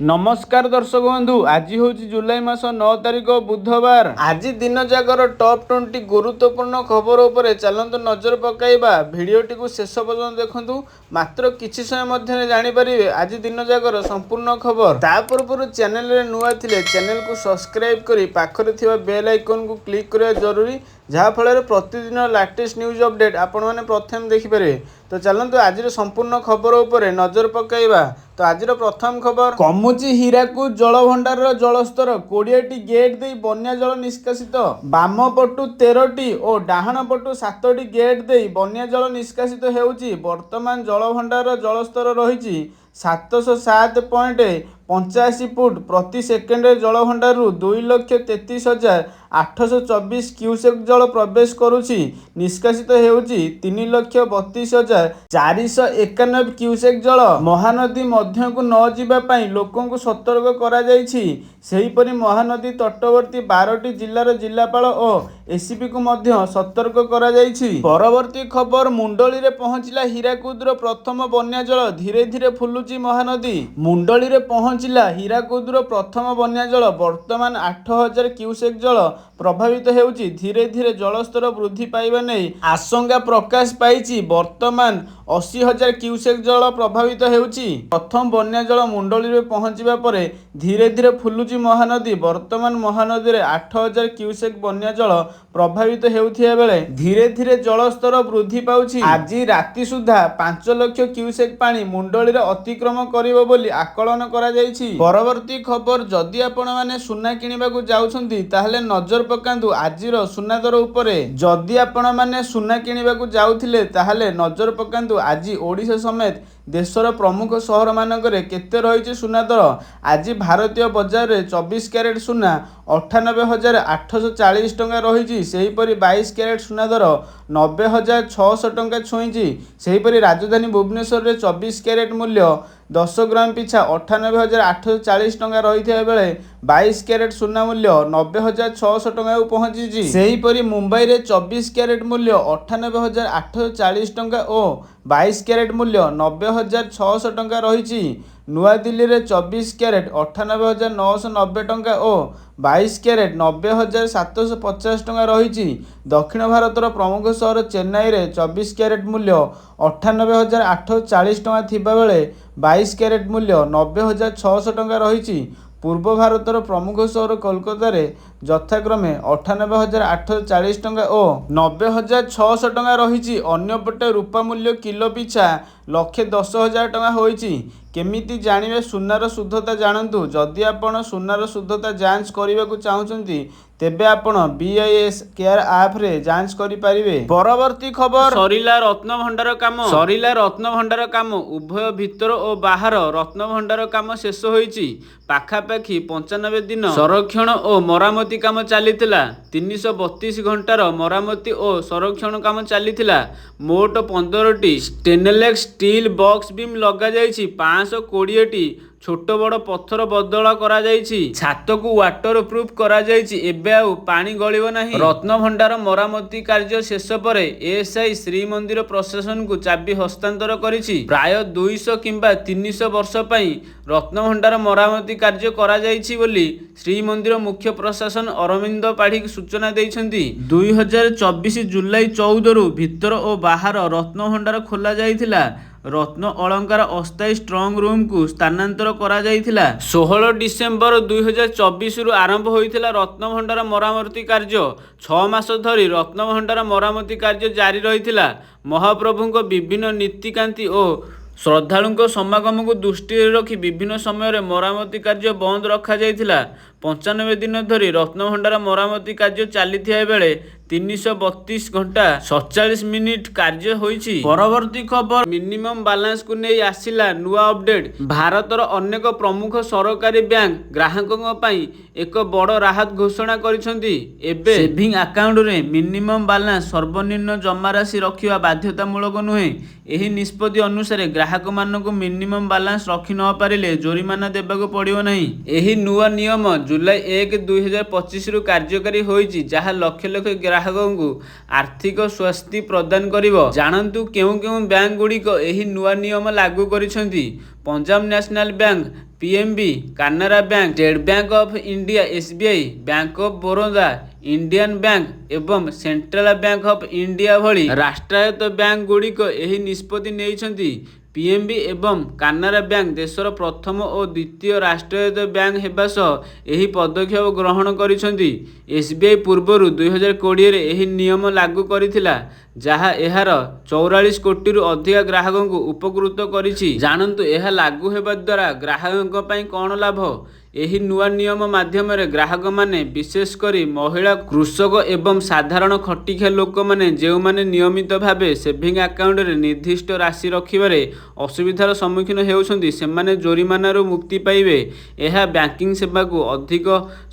नमस्कार दर्शक बंधु, आज हूँ जुलाई मास 9 तारिख बुधवार। आज दिन जागर टॉप 20 गुरुत्वपूर्ण खबर उपरे चलतु नजर पकाइबा। भिडियोटी को शेष पर्यंत देखंतु, मात्र किछि समय मध्य जानिपारे आज दिन जागर संपूर्ण खबर। ता पूर्व चैनल रे नुआ थिले चैनल को सब्सक्राइब करी पाखरे थिबा बेल आइकन को क्लिक करिया जरूरी, जहाँ फल प्रतिदिन लेटेस्ट न्यूज अपडेट आपण मैंने प्रथम देखिपारे। तो चलतु आज संपूर्ण खबर उपरे नजर पकाइबा। तो आज प्रथम खबर, कमुची हीराकुद जलभंडार जलस्तर 20टी गेट दे बन्या जल निष्कासित। बाम पटु 13टी और डाहाण पटु 7टी गेट दे बन्या जल निष्कासित हेउची। वर्तमान जलभंडार जलस्तर रही 707.85 फुट प्रति सेकेंड। जलभंडार 2,33,824 क्यूसेक जल प्रवेश करुछि। निष्कासित हेउची 3,32,491 क्यूसेक जल। महानदी मध्य को न जीवा पई लोकों को सतर्क करा जायछि। सेहीपरि महानदी तटवर्ती 12टी जिल्लार जिल्लापाल और एसीपी को मध्य सतर्क करा जायछि। परवर्ती खबर, मुंडली रे पहुंचला हीराकुदर प्रथम बन्या जल। धीरे धीरे फुलुची महानदी। मुंडली रे पहुंचला हीराकुदर प्रथम बन्या जल। वर्तमान 8000 क्यूसेक जल प्रभावित हेउची। धीरे धीरे जलस्तर वृद्धि पाइबा नै आशंका प्रकाश पाइछि। वर्तमान 80,000 क्यूसेक जल प्रभावित हेउची। प्रथम बन्या जल मुंडली रे पहुंचीबा परे धीरे धीरे फुलुची महानदी। वर्तमान महानदी रे 8000 क्यूसेक बन्या जल प्रभावित हेउथिया बेले धीरे धीरे जलस्तर वृद्धि पाउछि। आज राति सुधा 5 लाख क्यूसेक पानी मुंडली रे अतिक्रम करिवो बोली आकलन करा जायछि। परवर्ती खबर, जदि आपण माने सुना किनिबाकू जाउछंती ताहले नजर पकांतु आजिर सुना दर उपरे। जदि आपण माने सुना किनिबाकू जाउथिले ताहले नजर पकांतु आज ओडिशा समेत देशर प्रमुख सहर मानकरे केते रही सुना दर। आज भारतीय बाजार रे 24 कैरेट सुना 98,840 टंका रही। सेहीपरि 22 कैरेट सुना दर 90,600 टंका छुईची। सेहीपरि राजधानी भुवनेश्वर रे 24 कैरेट मूल्य 10 ग्राम पिछा 98,840 टंका रही बेले 22 कैरेट सुना मूल्य 90,600 टंका पहुंची। सेहीपरि मुंबई रे 24 कैरेट मूल्य 98,840 टंका और 22 कैरेट मूल्य 90,600 टंका रही। नुआ दिल्ली रे 24 कैरेट 98,990 टंका और 22 कैरेट 90,750 टंका रही। दक्षिण भारतर प्रमुख सहर चेन्नई रे 24 कैरेट मूल्य 98,840 टंका थिबा बेले 22 कैरेट मूल्य 90,600 टंका रही। पूर्व भारतर प्रमुख सहर कोलकाता रे यथाक्रमे 98,840 टंका और 90,600 टंका रही। अन्यपटे रूपा मूल्य किलो पिछा 1,10,000 टंका होईची। केमिति जानिबे सुनार शुद्धता जानतु। जदि आपण सुनार शुद्धता जांच करने चाहूँगी तेबे आपण BIS केयर ऐप रे जांच करि पारिबे। परवर्ती खबर, सरिला रत्न भंडार काम। सरिला रत्न भंडार काम उभय भितर और बाहर रत्न भंडार काम शेष होईची। पाखापाखि 95 दिन संरक्षण और मरामती काम चलीथिला। 332 घंटार मरामती और संरक्षण काम चलीथिला। मोट 15टी स्टेनलेस स्टील बॉक्स बीम लगा जाइछि। 520टी छोट बड़ पत्थर बदला करा जाइछि। छात को वाटर प्रूफ करा जाइछि। एबे आउ पानी गलिबो नाही। रत्न भंडार मरामती कार्य शेष परे एएसआई श्रीमंदिर प्रशासन को चाबी हस्तांतर करिछि। प्राय 200 किंबा 300 वर्ष पई रत्न भंडार मरामती कार्य करा जाइछि बोली श्रीमंदिर मुख्य प्रशासन अरविंद पाढ़ी सूचना दैछंती। 2024 जुलाई 14 रु भितर और बाहर रत्न भंडार खोला जाइथिला। रत्न अलंकार अस्थायी स्ट्रंग रूम को स्थानांतर करा जाइथिला। 16 डिसेम्बर 2024 रु आरंभ होइथिला रत्न भंडार मरामती कार्य। 6 मास धरी रत्न भंडार मरामती कार्य जारी रहिथिला। महाप्रभुଙ୍କ विभिन्न नीतिकांति और श्रद्धालुଙ୍କ समागम को दृष्टि रखी विभिन्न समय मरामती कार्य बंद रखा जाइथिला। 95 दिन धरी रत्न भंडार मरामती कार्य चलीथिया बेले 332 घंटा 47 मिनिट कार्य होईछि। परवर्ती खबर, मिनिमम बैलेंस को नहीं आसिला नुआ अपडेट। भारतर अनेक प्रमुख सरकारी बैंक ग्राहकों पई एक बड़ राहत घोषणा करिसंती। एबे सेविंग अकाउंट रे मिनिमम बैलेंस सर्वनिम्न जमा राशि रखिवा बाध्यतामूलक नुहे। एही निष्पत्ति अनुसार ग्राहक मानक मिनिमम बैलेंस रखि न पारिले जोरिमाना देबाको पड़िबो नाही। एही नुआ नियम जुलाई 1, 2025 रु कार्यकारी होईछि, जहाँ लक्ष लक्ष ग्राहकों को आर्थिक स्वस्ति प्रदान करिवो। जानन्तु केउं केउं बैंक गुड़िक एही नुआ नियम लागू करिसंती। Punjab national bank PNB, Canara bank, state bank of India SBI, bank of Baroda, Indian bank ଏବଂ ସେଣ୍ଟ୍ରାଲ ବ୍ୟାଙ୍କ ଅଫ୍ ଇଣ୍ଡିଆ ଭଳି ରାଷ୍ଟ୍ରାୟତ୍ତ ବ୍ୟାଙ୍କ ଗୁଡ଼ିକ ଏହି ନିଷ୍ପତ୍ତି ନେଇଛନ୍ତି। ପିଏନବି ଏବଂ କାନାରା ବ୍ୟାଙ୍କ ଦେଶର ପ୍ରଥମ ଓ ଦ୍ୱିତୀୟ ରାଷ୍ଟ୍ରାୟତ୍ତ ବ୍ୟାଙ୍କ ହେବା ସହ ଏହି ପଦକ୍ଷେପ ଗ୍ରହଣ କରିଛନ୍ତି। ଏସବିଆଇ ପୂର୍ବରୁ 2020ରେ ଏହି ନିୟମ ଲାଗୁ କରିଥିଲା, ଯାହା ଏହାର 44 କୋଟିରୁ ଅଧିକ ଗ୍ରାହକଙ୍କୁ ଉପକୃତ କରିଛି। ଜାଣନ୍ତୁ ଏହା ଲାଗୁ ହେବା ଦ୍ୱାରା ଗ୍ରାହକଙ୍କ ପାଇଁ କ'ଣ ଲାଭ। ଏହି ନୂଆ ନିୟମ ମାଧ୍ୟମରେ ଗ୍ରାହକମାନେ, ବିଶେଷ କରି ମହିଳା, କୃଷକ ଏବଂ ସାଧାରଣ ଖଟିଖିଆ ଲୋକମାନେ ଯେଉଁମାନେ ନିୟମିତ ଭାବେ ସେଭିଂ ଆକାଉଣ୍ଟରେ ନିର୍ଦ୍ଦିଷ୍ଟ ରାଶି ରଖିବାରେ ଅସୁବିଧାର ସମ୍ମୁଖୀନ ହେଉଛନ୍ତି, ସେମାନେ ଜୋରିମାନାରୁ ମୁକ୍ତି ପାଇବେ। ଏହା ବ୍ୟାଙ୍କିଂ ସେବାକୁ ଅଧିକ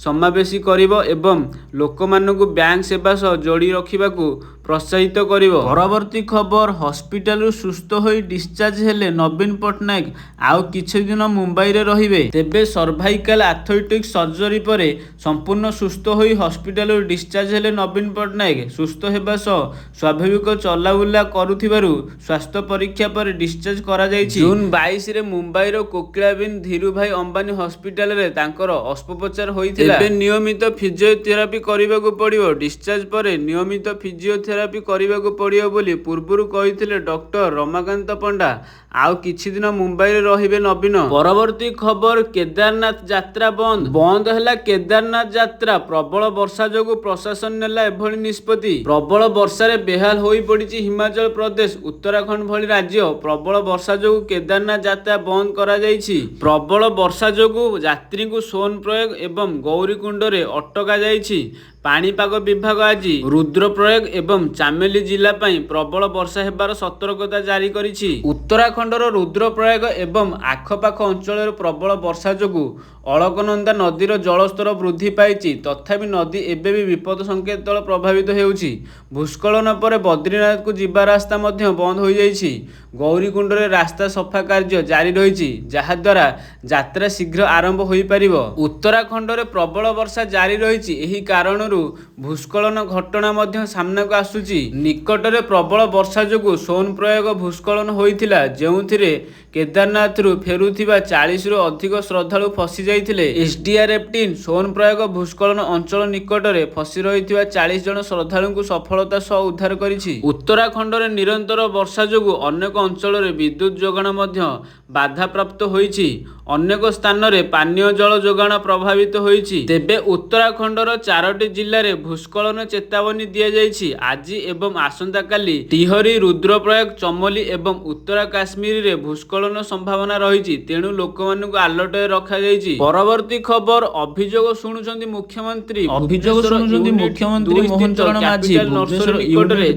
ସମାବେଶୀ କରିବ ଏବଂ ଲୋକମାନଙ୍କୁ ବ୍ୟାଙ୍କ ସେବା ସହ ଯୋଡ଼ି ରଖିବାକୁ ପ୍ରୋତ୍ସାହିତ କରିବ। ପରବର୍ତ୍ତୀ ଖବର, ହସ୍ପିଟାଲରୁ ସୁସ୍ଥ ହୋଇ ଡିସଚାର୍ଜ ହେଲେ ନବୀନ ପଟ୍ଟନାୟକ ଆଉ କିଛି ଦିନ ମୁମ୍ବାଇରେ ରହିବେ। ତେବେ ସର୍ଭାଇକାଲ ଆର୍ଥ୍ରାଇଟିସ୍ ସର୍ଜରୀ ପରେ ସମ୍ପୂର୍ଣ୍ଣ ସୁସ୍ଥ ହୋଇ ହସ୍ପିଟାଲରୁ ଡିସଚାର୍ଜ ହେଲେ ନବୀନ ପଟ୍ଟନାୟକ। ସୁସ୍ଥ ହେବା ସହ ସ୍ୱାଭାବିକ ଚଲାବୁଲା କରୁଥିବାରୁ ସ୍ୱାସ୍ଥ୍ୟ ପରୀକ୍ଷା ପରେ ଡିସଚାର୍ଜ କରାଯାଇଛି। ଜୁନ୍ 22ରେ ମୁମ୍ବାଇର କୋକିଳାବେନ ଧୀରୁଭାଇ ଅମ୍ବାନୀ ହସ୍ପିଟାଲରେ ତାଙ୍କର ଅସ୍ତ୍ରୋପଚାର ହୋଇଥିଲା। ଏବେ ନିୟମିତ ଫିଜିଓଥେରାପି କରିବାକୁ ପଡ଼ିବ। ଡିସଚାର୍ଜ ପରେ ନିୟମିତ ଫିଜିଓଥେରାପି କରିବାକୁ ପଡ଼ିବ ବୋଲି ପୂର୍ବରୁ କହିଥିଲେ ଡକ୍ଟର ରମାକାନ୍ତ ପଣ୍ଡା। ଆଉ କିଛି ଦିନ ମୁମ୍ବାଇରେ ରହିବେ ନବୀନ। ପରବର୍ତ୍ତୀ ଖବର, କେଦାରନାଥ ଯାତ୍ରା ବନ୍ଦ ହେଲା କେଦାରନାଥ ଯାତ୍ରା। ପ୍ରବଳ ବର୍ଷା ଯୋଗୁଁ ପ୍ରଶାସନ ନେଲା ଏଭଳି ନିଷ୍ପତ୍ତି। ପ୍ରବଳ ବର୍ଷାରେ ବେହାଲ ହୋଇପଡ଼ିଛି ହିମାଚଳ ପ୍ରଦେଶ, ଉତ୍ତରାଖଣ୍ଡ ଭଳି ରାଜ୍ୟ। ପ୍ରବଳ ବର୍ଷା ଯୋଗୁଁ କେଦାରନାଥ ଯାତ୍ରା ବନ୍ଦ କରାଯାଇଛି। ପ୍ରବଳ ବର୍ଷା ଯୋଗୁଁ ଯାତ୍ରୀଙ୍କୁ ସୋନପ୍ରୟାଗ ଏବଂ ଗୌରୀକୁଣ୍ଡରେ ଅଟକା ଯାଇଛି। ପାଣିପାଗ ବିଭାଗ ଆଜି ରୁଦ୍ରପ୍ରୟାଗ ଏବଂ ଚାମେଲି ଜିଲ୍ଲା ପାଇଁ ପ୍ରବଳ ବର୍ଷା ହେବାର ସତର୍କତା ଜାରି କରିଛି। ଉତ୍ତରାଖଣ୍ଡର ରୁଦ୍ରପ୍ରୟାଗ ଏବଂ ଆଖପାଖ ଅଞ୍ଚଳରେ ପ୍ରବଳ ବର୍ଷା ଯୋଗୁଁ ଅଳକନନ୍ଦା ନଦୀର ଜଳସ୍ତର ବୃଦ୍ଧି ପାଇଛି। ତଥାପି ନଦୀ ଏବେ ବି ବିପଦ ସଂକେତ ତଳେ ପ୍ରଭାବିତ ହେଉଛି। ଭୂସ୍ଖଳନ ପରେ ବଦ୍ରିନାଥକୁ ଯିବା ରାସ୍ତା ମଧ୍ୟ ବନ୍ଦ ହୋଇଯାଇଛି। ଗୌରୀକୁଣ୍ଡରେ ରାସ୍ତା ସଫା କାର୍ଯ୍ୟ ଜାରି ରହିଛି, ଯାହାଦ୍ୱାରା ଯାତ୍ରା ଶୀଘ୍ର ଆରମ୍ଭ ହୋଇପାରିବ। ଉତ୍ତରାଖଣ୍ଡରେ ପ୍ରବଳ ବର୍ଷା ଜାରି ରହିଛି। ଏହି କାରଣରୁ ଭୂସ୍ଖଳନ ଘଟଣା ମଧ୍ୟ ସାମ୍ନାକୁ ଆସୁଛି। ନିକଟରେ ପ୍ରବଳ ବର୍ଷା ଯୋଗୁଁ ସୋନପ୍ରୟାଗ ଭୂସ୍ଖଳନ ହୋଇଥିଲା, ଯେଉଁଥିରେ କେଦାରନାଥରୁ ଫେରୁଥିବା 40ରୁ ଅଧିକ ଶ୍ରଦ୍ଧାଳୁ ଫସି ଯାଇଥିଲେ। ଏସଡିଆରଏଫ୍ ଟିମ୍ ସୋନପ୍ରୟାଗ ଭୂସ୍ଖଳନ ଅଞ୍ଚଳ ନିକଟରେ ଫସି ରହିଥିବା 40 ଜଣ ଶ୍ରଦ୍ଧାଳୁଙ୍କୁ ସଫଳତା ସହ ଉଦ୍ଧାର କରିଛି। ଉତ୍ତରାଖଣ୍ଡରେ ନିରନ୍ତର ବର୍ଷା ଯୋଗୁଁ ଅନେକ ଅଞ୍ଚଳରେ ବିଦ୍ୟୁତ୍ ଯୋଗାଣ ମଧ୍ୟ ବାଧାପ୍ରାପ୍ତ ହୋଇଛି। ଅନେକ ସ୍ଥାନରେ ପାନୀୟ ଜଳ ଯୋଗାଣ ପ୍ରଭାବିତ ହୋଇଛି। ତେବେ ଉତ୍ତରାଖଣ୍ଡର 4ଟି ଜିଲ୍ଲାରେ ଭୂସ୍ଖଳନ ଚେତାବନୀ ଦିଆଯାଇଛି। ଆଜି ଏବଂ ଆସନ୍ତାକାଲି ଟିହରି, ରୁଦ୍ରପ୍ରୟାଗ, ଚମୋଲି ଏବଂ ଉତ୍ତର କାଶ୍ମୀରରେ ଭୂସ୍ଖଳନ ସମ୍ଭାବନା ରହିଛି। ତେଣୁ ଲୋକମାନଙ୍କୁ ଆଲର୍ଟରେ ରଖାଯାଇଛି। ପରବର୍ତ୍ତୀ ଖବର, ଅଭିଯୋଗ ଶୁଣୁଛନ୍ତି ମୁଖ୍ୟମନ୍ତ୍ରୀ। ମୋହନ ଚରଣ ମାଝୀ। ନିକଟରେ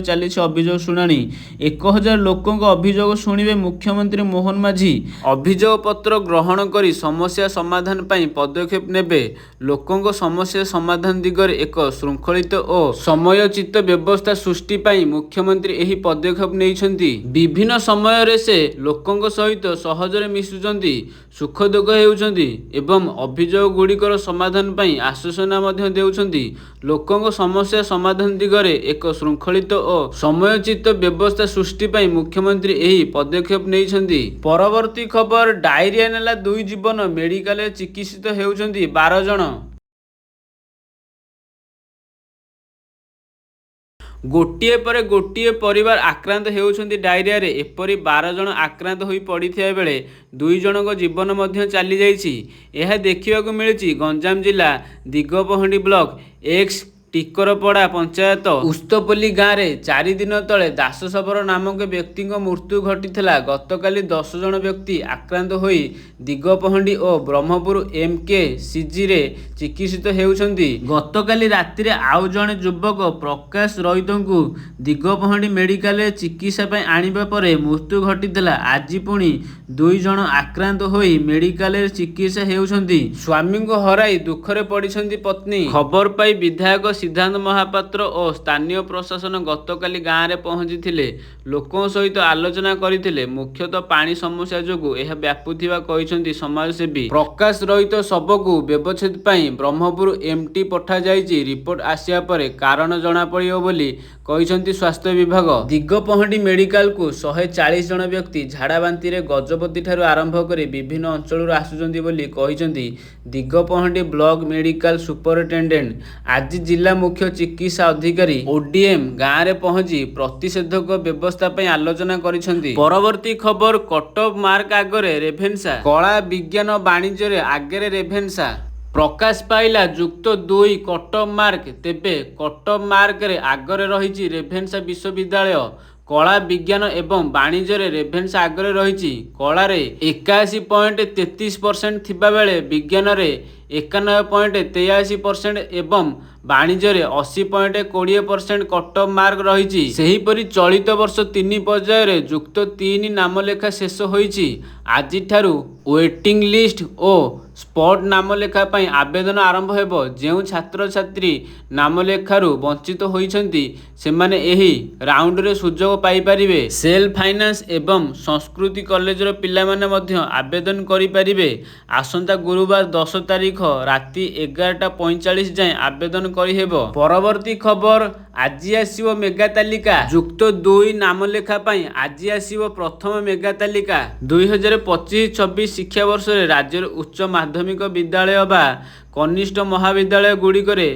ଚାଲିଛି ଅଭିଯୋଗ ଶୁଣାଣି। 1000 ଲୋକଙ୍କ ଅଭିଯୋଗ ଶୁଣିବେ ମୁଖ୍ୟମନ୍ତ୍ରୀ ମୋହନ ମାଝୀ। ଅଭିଯୋଗ ପତ୍ର ଗ୍ରହଣ କରି ସମସ୍ୟା ସମାଧାନ ପାଇଁ ପଦକ୍ଷେପ ନେବେ। ଲୋକଙ୍କ ସମସ୍ୟା ସମାଧାନ ଦିଗରେ ଏକ ଶୃଙ୍ଖଳିତ ଓ ସମୟୋଚିତ ବ୍ୟବସ୍ଥା ସୃଷ୍ଟି ପାଇଁ ମୁଖ୍ୟମନ୍ତ୍ରୀ ଏହି ପଦକ୍ଷେପ ନେଇଛନ୍ତି। ବିଭିନ୍ନ ସମୟରେ ସେ ଲୋକଙ୍କ ସହିତ ସହଜରେ ମିଶୁଛନ୍ତି, ସୁଖ ଦୁଃଖ ହେଉଛନ୍ତି ଏବଂ ଅଭିଯୋଗ ଗୁଡ଼ିକର ସମାଧାନ ପାଇଁ ଆଶ୍ୱାସନା ମଧ୍ୟ ଦେଉଛନ୍ତି। ଲୋକଙ୍କ ସମସ୍ୟା ସମାଧାନ ଦିଗରେ ଏକ ଶୃଙ୍ଖଳିତ ଓ ସମୟୋଚିତ ବ୍ୟବସ୍ଥା ସୃଷ୍ଟି ପାଇଁ ମୁଖ୍ୟମନ୍ତ୍ରୀ ଏହି ପଦକ୍ଷେପ ନେଇଛନ୍ତି। ପରବର୍ତ୍ତୀ ଖବର, ଡାଇରିଆ ନେଲା 2 ଜୀବନ, ମେଡିକାଲରେ ଚିକିତ୍ସିତ ହେଉଛନ୍ତି 12 ଜଣ। ଗୋଟିଏ ପରେ ଗୋଟିଏ ପରିବାର ଆକ୍ରାନ୍ତ ହେଉଛନ୍ତି ଡାଇରିଆରେ। ଏପରି 12 ଜଣ ଆକ୍ରାନ୍ତ ହୋଇ ପଡ଼ିଥିବା ବେଳେ 2 ଜଣଙ୍କ ଜୀବନ ମଧ୍ୟ ଚାଲିଯାଇଛି। ଏହା ଦେଖିବାକୁ ମିଳିଛି ଗଞ୍ଜାମ ଜିଲ୍ଲା ଦିଗପହଣ୍ଡି ବ୍ଲକ ଏକ୍ସ ଟିକରପଡ଼ା ପଞ୍ଚାୟତ ଉସ୍ତପଲ୍ଲୀ ଗାଁରେ। 4 ଦିନ ତଳେ ଦାସଶବର ନାମକ ବ୍ୟକ୍ତିଙ୍କ ମୃତ୍ୟୁ ଘଟିଥିଲା। ଗତକାଲି 10 ଜଣ ବ୍ୟକ୍ତି ଆକ୍ରାନ୍ତ ହୋଇ ଦିଗପହଣ୍ଡି ଓ ବ୍ରହ୍ମପୁର MKCGରେ ଚିକିତ୍ସିତ ହେଉଛନ୍ତି। ଗତକାଲି ରାତିରେ ଆଉ ଜଣେ ଯୁବକ ପ୍ରକାଶ ରଇତଙ୍କୁ ଦିଗପହଣ୍ଡି ମେଡିକାଲରେ ଚିକିତ୍ସା ପାଇଁ ଆଣିବା ପରେ ମୃତ୍ୟୁ ଘଟିଥିଲା। ଆଜି ପୁଣି 2 ଜଣ ଆକ୍ରାନ୍ତ ହୋଇ ମେଡିକାଲରେ ଚିକିତ୍ସା ହେଉଛନ୍ତି। ସ୍ୱାମୀଙ୍କୁ ହରାଇ ଦୁଃଖରେ ପଡ଼ିଛନ୍ତି ପତ୍ନୀ। ଖବର ପାଇ ବିଧାୟକ ସିଦ୍ଧାନ୍ତ ମହାପାତ୍ର ଓ ସ୍ଥାନୀୟ ପ୍ରଶାସନ ଗତକାଲି ଗାଁରେ ପହଞ୍ଚିଥିଲେ ଲୋକଙ୍କ ସହିତ ଆଲୋଚନା କରିଥିଲେ। ମୁଖ୍ୟତଃ ପାଣି ସମସ୍ୟା ଯୋଗୁଁ ଏହା ବ୍ୟାପୁଥିବା କହିଛନ୍ତି ସମାଜସେବୀ। ପ୍ରକାଶ ରହିତ ଶବକୁ ବ୍ୟବଚ୍ଛେଦ ପାଇଁ ବ୍ରହ୍ମପୁର ଏମ୍ଟି ପଠାଯାଇଛି। ରିପୋର୍ଟ ଆସିବା ପରେ କାରଣ ଜଣାପଡ଼ିବ ବୋଲି କହିଛନ୍ତି ସ୍ୱାସ୍ଥ୍ୟ ବିଭାଗ। ଦିଗପହଣ୍ଡି ମେଡିକାଲକୁ 140 ଜଣ ବ୍ୟକ୍ତି ଝାଡ଼ାବାନ୍ତିରେ ଗଜପତିଠାରୁ ଆରମ୍ଭ କରି ବିଭିନ୍ନ ଅଞ୍ଚଳରୁ ଆସୁଛନ୍ତି ବୋଲି କହିଛନ୍ତି ଦିଗପହଣ୍ଡି ବ୍ଲକ ମେଡିକାଲ ସୁପରିଟେଣ୍ଡେଣ୍ଟ। ଆଜି ଜିଲ୍ଲା ମୁଖ୍ୟ ଚିକିତ୍ସା ଅଧିକାରୀ ଓଡିଏମ୍ ଗାଁରେ ପହଞ୍ଚି ପ୍ରତିଷେଧକ ବ୍ୟବସ୍ଥା ପାଇଁ ଆଲୋଚନା କରିଛନ୍ତି। ପରବର୍ତ୍ତୀ ଖବର, କଟଅଫ ମାର୍କ ଆଗରେ ରେଭେନ୍ସା, କଳା ବିଜ୍ଞାନ ବାଣିଜ୍ୟରେ ଆଗରେ ରେଭେନ୍ସା। ପ୍ରକାଶ ପାଇଲା ଯୁକ୍ତ 2 କଟଅଫ ମାର୍କ। ତେବେ କଟଅଫ ମାର୍କରେ ଆଗରେ ରହିଛି ରେଭେନ୍ସା ବିଶ୍ୱବିଦ୍ୟାଳୟ। କଳା ବିଜ୍ଞାନ ଏବଂ ବାଣିଜ୍ୟରେ ରେଭେନ୍ସା ଆଗରେ ରହିଛି। କଳାରେ 81.33% ଥିବାବେଳେ ବିଜ୍ଞାନରେ 91.83% ଏବଂ ବାଣିଜ୍ୟରେ 80.20% କଟଅଫ ମାର୍କ ରହିଛି। ସେହିପରି ଚଳିତ ବର୍ଷ 3 ପର୍ଯ୍ୟାୟରେ ଯୁକ୍ତ 3 ନାମଲେଖା ଶେଷ ହୋଇଛି। ଆଜିଠାରୁ ୱେଟିଂ ଲିଷ୍ଟ ଓ ସ୍ପଟ୍ ନାମଲେଖା ପାଇଁ ଆବେଦନ ଆରମ୍ଭ ହେବ। ଯେଉଁ ଛାତ୍ରଛାତ୍ରୀ ନାମଲେଖାରୁ ବଞ୍ଚିତ ହୋଇଛନ୍ତି ସେମାନେ ଏହି ରାଉଣ୍ଡରେ ସୁଯୋଗ ପାଇପାରିବେ। ସେଲ୍ ଫାଇନାନ୍ସ ଏବଂ ସଂସ୍କୃତି କଲେଜର ପିଲାମାନେ ମଧ୍ୟ ଆବେଦନ କରିପାରିବେ। ଆସନ୍ତା ଗୁରୁବାର 10 ତାରିଖ ରାତି 11:45 ଯାଏଁ ଆବେଦନ କରିହେବ। ପରବର୍ତ୍ତୀ ଖବର, ଆଜି ଆସିବ ମେଗା ତାଲିକା। ଯୁକ୍ତ 2 ନାମଲେଖା ପାଇଁ ଆଜି ଆସିବ ପ୍ରଥମ ମେଗା ତାଲିକା। 2025-26 ଶିକ୍ଷାବର୍ଷରେ ରାଜ୍ୟର ଉଚ୍ଚ ମାଧ୍ୟମିକ ବିଦ୍ୟାଳୟ ବା କନିଷ୍ଠ ମହାବିଦ୍ୟାଳୟ ଗୁଡ଼ିକରେ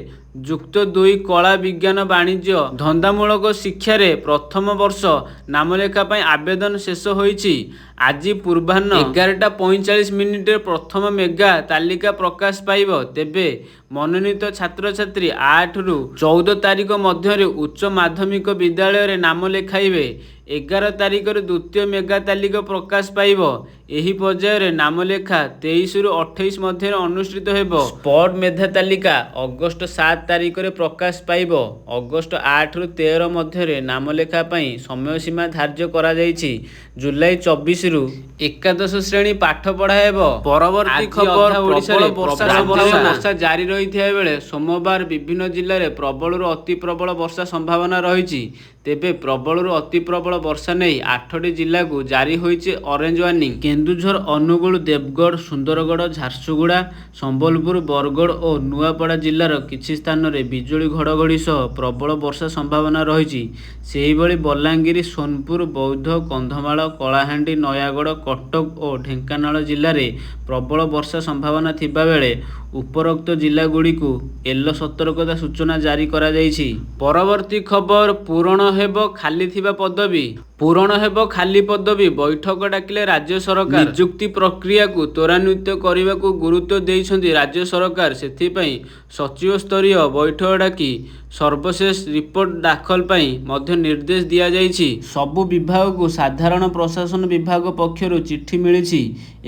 ଯୁକ୍ତ 2 କଳା ବିଜ୍ଞାନ ବାଣିଜ୍ୟ ଧନ୍ଦାମୂଳକ ଶିକ୍ଷାରେ ପ୍ରଥମ ବର୍ଷ ନାମଲେଖା ପାଇଁ ଆବେଦନ ଶେଷ ହୋଇଛି। ଆଜି ପୂର୍ବାହ୍ନ 11:45 ପ୍ରଥମ ମେଗା ତାଲିକା ପ୍ରକାଶ ପାଇବ। ତେବେ ମନୋନୀତ ଛାତ୍ରଛାତ୍ରୀ 8ରୁ 14 ତାରିଖ ମଧ୍ୟରେ ଉଚ୍ଚ ମାଧ୍ୟମିକ ବିଦ୍ୟାଳୟରେ ନାମ ଲେଖାଇବେ। 11 ତାରିଖରେ ଦ୍ୱିତୀୟ ମେଗା ତାଲିକା ପ୍ରକାଶ ପାଇବ। ଏହି ପର୍ଯ୍ୟାୟରେ ନାମଲେଖା 23ରୁ 28 ମଧ୍ୟରେ ଅନୁଷ୍ଠିତ ହେବ। ସ୍ପଟ୍ ମେଧା ତାଲିକା ଅଗଷ୍ଟ 7 ତାରିଖରେ ପ୍ରକାଶ ପାଇବ। ଅଗଷ୍ଟ 8ରୁ 13 ମଧ୍ୟରେ ନାମଲେଖା ପାଇଁ ସମୟସୀମା ଧାର୍ଯ୍ୟ କରାଯାଇଛି। ଜୁଲାଇ 24ରୁ ଏକାଦଶ ଶ୍ରେଣୀ ପାଠ ପଢ଼ା ହେବ। ପରବର୍ତ୍ତୀ ଖବର, ଓଡ଼ିଶାରେ ବର୍ଷା ଜାରି ରହିଥିବା ବେଳେ ସୋମବାର ବିଭିନ୍ନ ଜିଲ୍ଲାରେ ପ୍ରବଳରୁ ଅତି ପ୍ରବଳ ବର୍ଷା ସମ୍ଭାବନା ରହିଛି। ତେବେ ପ୍ରବଳରୁ ଅତି ପ୍ରବଳ ବର୍ଷା ନେଇ 8ଟି ଜିଲ୍ଲାକୁ ଜାରି ହୋଇଛି ଅରେଞ୍ଜ ୱାର୍ଣ୍ଣିଂ। କେନ୍ଦୁଝର, ଅନୁଗୁଳ, ଦେବଗଡ଼, ସୁନ୍ଦରଗଡ଼, ଝାରସୁଗୁଡ଼ା, ସମ୍ବଲପୁର, ବରଗଡ଼ ଓ ନୂଆପଡ଼ା ଜିଲ୍ଲାର କିଛି ସ୍ଥାନରେ ବିଜୁଳି ଘଡ଼ଘଡ଼ି ସହ ପ୍ରବଳ ବର୍ଷା ସମ୍ଭାବନା ରହିଛି। ସେହିଭଳି ବଲାଙ୍ଗୀର, ସୋନପୁର, ବୌଦ୍ଧ, କନ୍ଧମାଳ, କଳାହାଣ୍ଡି, ନୟାଗଡ଼, କଟକ ଓ ଢେଙ୍କାନାଳ ଜିଲ୍ଲାରେ ପ୍ରବଳ ବର୍ଷା ସମ୍ଭାବନା ଥିବାବେଳେ ଉପରୋକ୍ତ ଜିଲ୍ଲାଗୁଡ଼ିକୁ ୟେଲୋ ସତର୍କତା ସୂଚନା ଜାରି କରାଯାଇଛି। ପରବର୍ତ୍ତୀ ଖବର, ପୂରଣ ହେବ ଖାଲି ଥିବା ପଦବୀ। ପୂରଣ ହେବ ଖାଲି ପଦବୀ। ବୈଠକ ଡାକିଲେ ରାଜ୍ୟ ସରକାର। ନିଯୁକ୍ତି ପ୍ରକ୍ରିୟାକୁ ତ୍ୱରାନ୍ୱିତ କରିବାକୁ ଗୁରୁତ୍ୱ ଦେଇଛନ୍ତି ରାଜ୍ୟ ସରକାର। ସେଥିପାଇଁ ସଚିବ ସ୍ତରୀୟ ବୈଠକ ଡାକି ସର୍ବଶେଷ ରିପୋର୍ଟ ଦାଖଲ ପାଇଁ ମଧ୍ୟ ନିର୍ଦ୍ଦେଶ ଦିଆଯାଇଛି। ସବୁ ବିଭାଗକୁ ସାଧାରଣ ପ୍ରଶାସନ ବିଭାଗ ପକ୍ଷରୁ ଚିଠି ମିଳିଛି।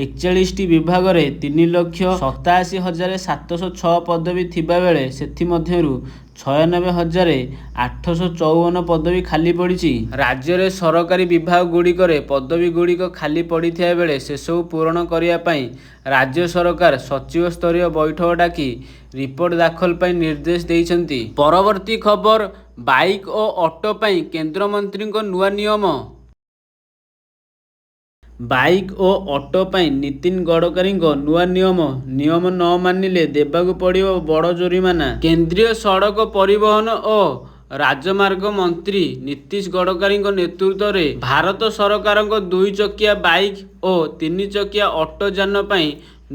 41ଟି ବିଭାଗରେ 3,87,706 ପଦବୀ ଥିବାବେଳେ ସେଥିମଧ୍ୟରୁ 96,854 ପଦବୀ ଖାଲି ପଡ଼ିଛି। ରାଜ୍ୟରେ ସରକାରୀ ବିଭାଗ ଗୁଡ଼ିକରେ ପଦବୀ ଗୁଡ଼ିକ ଖାଲି ପଡ଼ିଥିବା ବେଳେ ସେସବୁ ପୂରଣ କରିବା ପାଇଁ ରାଜ୍ୟ ସରକାର ସଚିବ ସ୍ତରୀୟ ବୈଠକ ଡାକି ରିପୋର୍ଟ ଦାଖଲ ପାଇଁ ନିର୍ଦ୍ଦେଶ ଦେଇଛନ୍ତି। ପରବର୍ତ୍ତୀ ଖବର, ବାଇକ୍ ଓ ଅଟୋ ପାଇଁ କେନ୍ଦ୍ରମନ୍ତ୍ରୀଙ୍କ ନୂଆ ନିୟମ। ବାଇକ୍ ଓ ଅଟୋ ପାଇଁ ନୀତିନ ଗଡ଼କରୀଙ୍କ ନୂଆ ନିୟମ। ନିୟମ ନ ମାନିଲେ ଦେବାକୁ ପଡ଼ିବ ବଡ଼ ଜୋରିମାନା। କେନ୍ଦ୍ରୀୟ ସଡ଼କ ପରିବହନ ଓ ରାଜମାର୍ଗ ମନ୍ତ୍ରୀ ନୀତିଶ ଗଡ଼କରୀଙ୍କ ନେତୃତ୍ୱରେ ଭାରତ ସରକାରଙ୍କ 2 ଚକିଆ ବାଇକ୍ ଓ 3 ଚକିଆ ଅଟୋ ଯାନ ପାଇଁ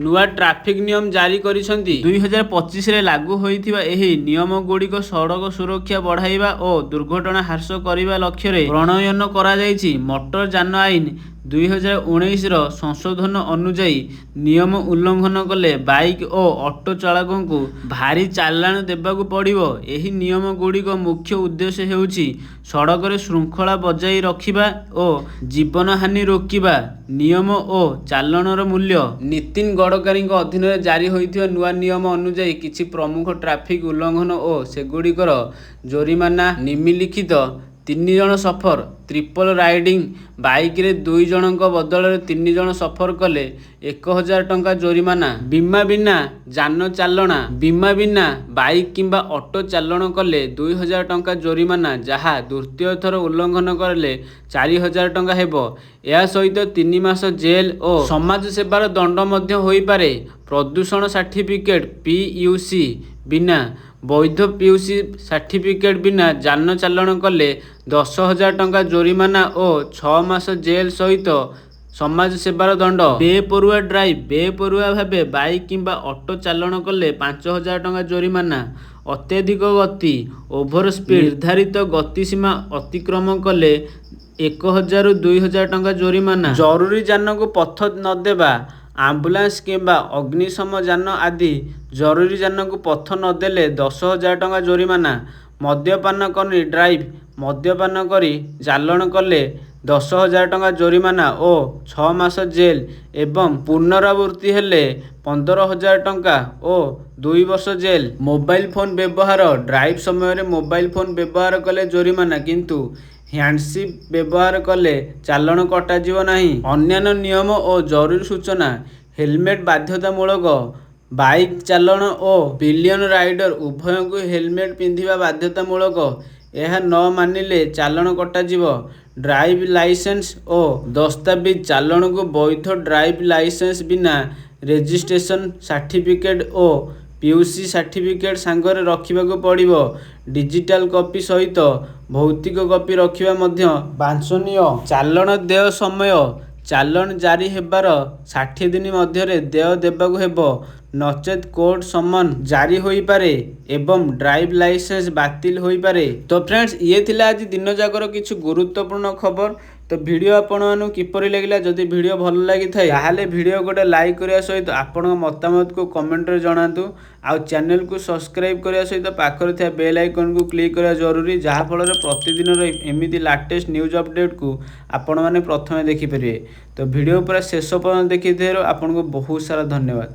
ନୂଆ ଟ୍ରାଫିକ୍ ନିୟମ ଜାରି କରିଛନ୍ତି। 2025ରେ ଲାଗୁ ହୋଇଥିବା ଏହି ନିୟମଗୁଡ଼ିକ ସଡ଼କ ସୁରକ୍ଷା ବଢ଼ାଇବା ଓ ଦୁର୍ଘଟଣା ହ୍ରାସ କରିବା ଲକ୍ଷ୍ୟରେ ପ୍ରଣୟନ କରାଯାଇଛି। ମୋଟର ଯାନ ଆଇନ 2019ର ସଂଶୋଧନ ଅନୁଯାୟୀ ନିୟମ ଉଲ୍ଲଂଘନ କଲେ ବାଇକ୍ ଓ ଅଟୋ ଚାଳକଙ୍କୁ ଭାରୀ ଚାଲାଣ ଦେବାକୁ ପଡ଼ିବ। ଏହି ନିୟମଗୁଡ଼ିକ ମୁଖ୍ୟ ଉଦ୍ଦେଶ୍ୟ ହେଉଛି ସଡ଼କରେ ଶୃଙ୍ଖଳା ବଜାୟ ରଖିବା ଓ ଜୀବନହାନି ରୋକିବା। ନିୟମ ଓ ଚାଲାଣର ମୂଲ୍ୟ। ନୀତିନ ଗଡ଼କରୀଙ୍କ ଅଧୀନରେ ଜାରି ହୋଇଥିବା ନୂଆ ନିୟମ ଅନୁଯାୟୀ କିଛି ପ୍ରମୁଖ ଟ୍ରାଫିକ୍ ଉଲ୍ଲଂଘନ ଓ ସେଗୁଡ଼ିକର ଜୋରିମାନା ନିମ୍ନଲିଖିତ 3 ଜଣ ସଫର ଟ୍ରିପଲ ରାଇଡିଂ ବାଇକରେ 2 ଜଣଙ୍କ ବଦଳରେ 3 ଜଣ ସଫର କଲେ 1000 ଟଙ୍କା ଜୋରିମାନା। ବୀମା ବିନା ଯାନ ଚାଲଣା ବୀମା ବିନା ବାଇକ୍ କିମ୍ବା ଅଟୋ ଚାଲଣ କଲେ 2000 ଟଙ୍କା ଜୋରିମାନା, ଯାହା ଦ୍ୱିତୀୟ ଥର ଉଲ୍ଲଂଘନ କଲେ 4000 ଟଙ୍କା ହେବ। ଏହା ସହିତ 3 ମାସ ଜେଲ୍ ଓ ସମାଜ ସେବାର ଦଣ୍ଡ ମଧ୍ୟ ହୋଇପାରେ। ପ୍ରଦୂଷଣ ସାର୍ଟିଫିକେଟ PUC ବିନା ବୈଧ PUC ସାର୍ଟିଫିକେଟ ବିନା ଯାନ ଚାଲଣ କଲେ 10,000 ଟଙ୍କା ଜୋରିମାନା ଓ 6 ମାସ ଜେଲ୍ ସହିତ ସମାଜ ସେବାର ଦଣ୍ଡ। ବେପରୁଆ ଡ୍ରାଇଭ୍ ବେପରୁଆ ଭାବେ ବାଇକ୍ କିମ୍ବା ଅଟୋ ଚାଲଣ କଲେ 5,000 ଟଙ୍କା ଜୋରିମାନା। ଅତ୍ୟଧିକ ଗତି ଓଭର ସ୍ପିଡ୍ ନିର୍ଦ୍ଧାରିତ ଗତିସୀମା ଅତିକ୍ରମ କଲେ 1,000 ରୁ 2,000 ଟଙ୍କା ଜୋରିମାନା। ଜରୁରୀ ଯାନକୁ ପଥ ନଦେବା ଆମ୍ବୁଲାନ୍ସ କିମ୍ବା ଅଗ୍ନିଶମ ଯାନ ଆଦି ଜରୁରୀ ଯାନକୁ ପଥ ନଦେଲେ 10,000 ଟଙ୍କା ଜୋରିମାନା। ମଦ୍ୟପାନ କରି ଡ୍ରାଇଭ୍ ମଦ୍ୟପାନ କରି ଚାଲଣ କଲେ 10,000 ଟଙ୍କା ଜୋରିମାନା ଓ 6 ମାସ ଜେଲ୍ ଏବଂ ପୁନରାବୃତ୍ତି ହେଲେ 15,000 ଟଙ୍କା ଓ 2 ବର୍ଷ ଜେଲ୍। ମୋବାଇଲ ଫୋନ୍ ବ୍ୟବହାର ଡ୍ରାଇଭ୍ ସମୟରେ ମୋବାଇଲ ଫୋନ୍ ବ୍ୟବହାର କଲେ ଜୋରିମାନା, କିନ୍ତୁ ହ୍ୟାଣ୍ଡସିପ୍ ବ୍ୟବହାର କଲେ ଚାଲାଣ କଟାଯିବ ନାହିଁ। ଅନ୍ୟାନ୍ୟ ନିୟମ ଓ ଜରୁରୀ ସୂଚନା ହେଲମେଟ୍ ବାଧ୍ୟତାମୂଳକ ବାଇକ୍ ଚାଲଣ ଓ ପିଲିୟନ ରାଇଡର ଉଭୟଙ୍କୁ ହେଲମେଟ୍ ପିନ୍ଧିବା ବାଧ୍ୟତାମୂଳକ। ଏହା ନ ମାନିଲେ ଚାଲାଣ କଟାଯିବ। ଡ୍ରାଇଭ୍ ଲାଇସେନ୍ସ ଓ ଦସ୍ତାବିଜ ଚାଲଣକୁ ବୈଧ ଡ୍ରାଇଭ୍ ଲାଇସେନ୍ସ ବିନା ରେଜିଷ୍ଟ୍ରେସନ ସାର୍ଟିଫିକେଟ ଓ PUC ସାର୍ଟିଫିକେଟ ସାଙ୍ଗରେ ରଖିବାକୁ ପଡ଼ିବ। ଡିଜିଟାଲ କପି ସହିତ ଭୌତିକ କପି ରଖିବା ମଧ୍ୟ ବାଞ୍ଛନୀୟ। ଚାଲାଣ ଦେୟ ସମୟ ଚାଲାଣ ଜାରି ହେବାର 60 ଦିନ ମଧ୍ୟରେ ଦେୟ ଦେବାକୁ ହେବ, ନଚେତ୍ କୋର୍ଟ ସମନ ଜାରି ହୋଇପାରେ ଏବଂ ଡ୍ରାଇଭ୍ ଲାଇସେନ୍ସ ବାତିଲ ହୋଇପାରେ। ତ ଫ୍ରେଣ୍ଡସ୍, ଇଏ ଥିଲା ଆଜି ଦିନ ଯାକର କିଛି ଗୁରୁତ୍ୱପୂର୍ଣ୍ଣ ଖବର। ତ ଭିଡ଼ିଓ ଆପଣମାନଙ୍କୁ କିପରି ଲାଗିଲା? ଯଦି ଭିଡ଼ିଓ ଭଲ ଲାଗିଥାଏ ତାହେଲେ ଭିଡ଼ିଓ ଗୋଟେ ଲାଇକ୍ କରିବା ସହିତ ଆପଣଙ୍କ ମତାମତକୁ କମେଣ୍ଟରେ ଜଣାନ୍ତୁ। ଆଉ ଚ୍ୟାନେଲକୁ ସବସ୍କ୍ରାଇବ୍ କରିବା ସହିତ ପାଖରେ ଥିବା ବେଲ୍ ଆଇକନ୍କୁ କ୍ଲିକ୍ କରିବା ଜରୁରୀ, ଯାହାଫଳରେ ପ୍ରତିଦିନର ଏମିତି ଲାଟେଷ୍ଟ ନ୍ୟୁଜ୍ ଅପଡ଼େଟ୍କୁ ଆପଣମାନେ ପ୍ରଥମେ ଦେଖିପାରିବେ। ତ ଭିଡ଼ିଓ ପୁରା ଶେଷ ପର୍ଯ୍ୟନ୍ତ ଦେଖିଥିବାରୁ ଆପଣଙ୍କୁ ବହୁତ ସାରା ଧନ୍ୟବାଦ।